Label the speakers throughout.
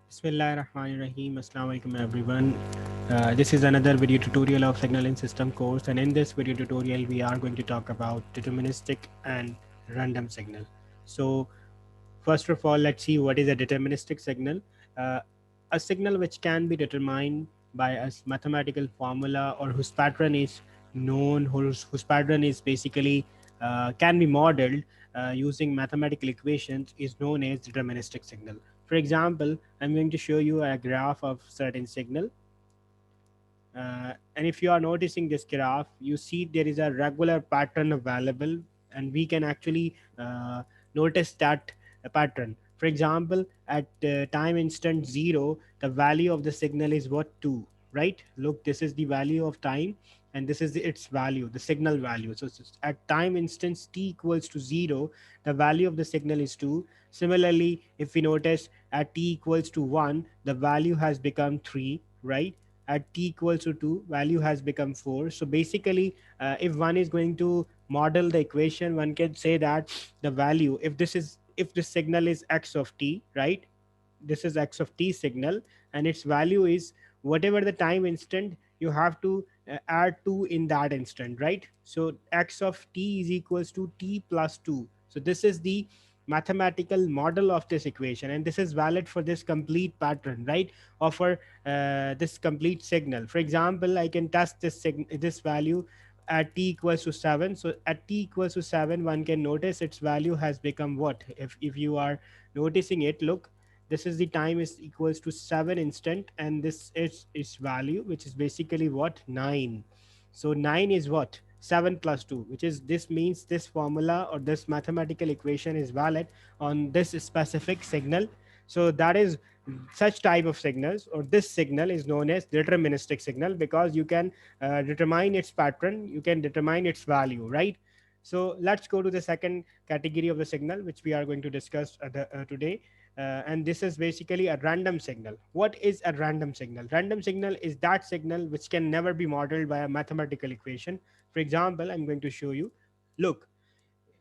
Speaker 1: Bismillahirrahmanirrahim. Assalamu alaikum everyone. This is another video tutorial of Signal and System course, and in this video tutorial we are going to talk about deterministic and random signal. So first of all, let's see what is a deterministic signal. Uh, a signal which can be determined by a mathematical formula or whose pattern is known, whose pattern is basically can be modeled using mathematical equations is known as deterministic signal. For example, I'm going to show you a graph of certain signal. And if you are noticing this graph, you see there is a regular pattern available, and we can actually notice that pattern. For example, at time instant 0, the value of the signal is what? 2, right? Look, this is the value of time, and this is its value, the signal value. So at time instance t equals to 0, the value of the signal is 2. Similarly, if we notice at t equals to 1, the value has become 3, right? At t equals to 2, value has become 4. So basically, if one is going to model the equation, one can say that the value, if this signal is x of t, right? This is x of t signal, and its value is whatever the time instant, you have to add 2 in that instant, right? So x of t is equals to t plus 2. So this is the mathematical model of this equation, and this is valid for this complete pattern, right? Or for this complete signal. For example, I can test this value at t equals to 7. So at t equals to 7, one can notice its value has become what? If you are noticing it, look, this is the time is equals to 7 instant, and this is its value, which is basically what? 9. So 9 is what? 7 plus 2, which is, this means this formula or this mathematical equation is valid on this specific signal. So that is such type of signals, or this signal is known as deterministic signal, because you can determine its pattern, you can determine its value, right? So let's go to the second category of the signal which we are going to discuss today. And this is basically a random signal. What is a random signal? Random signal is that signal which can never be modeled by a mathematical equation. For example, I'm going to show you. Look,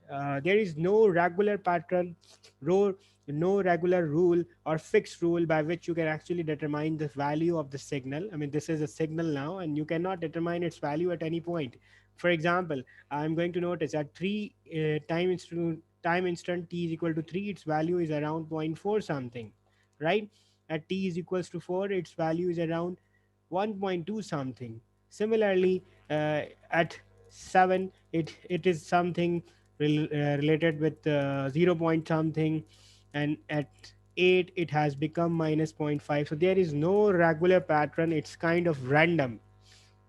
Speaker 1: there is no regular pattern, ro- no regular rule or fixed rule by which you can actually determine the value of the signal. I mean, this is a signal now, and you cannot determine its value at any point. For example, I'm going to notice at 3 time instant t is equal to 3, its value is around zero point 0.4 something, right? At t is equals to 4, its value is around 1.2 something. Similarly, at 7, it is something related with 0 point something, and at 8 it has become minus zero point 0.5. So there is no regular pattern, it's kind of random.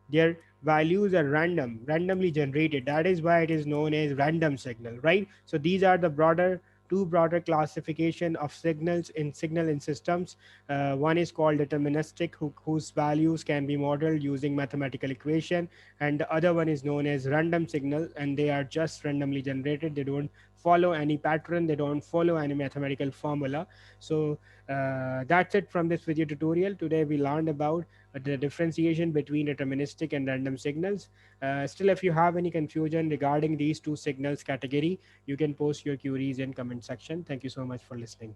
Speaker 1: Their values are randomly generated. That is why it is known as random signal, right? So these are the two broader classification of signals in signal in systems. One is called deterministic, whose values can be modeled using mathematical equation, and the other one is known as random signal, and they are just randomly generated. They don't follow any pattern, they don't follow any mathematical formula. So that's it from this video tutorial. Today we learned about the differentiation between deterministic and random signals. Still, if you have any confusion regarding these two signals category, you can post your queries in comment section. Thank you so much for listening.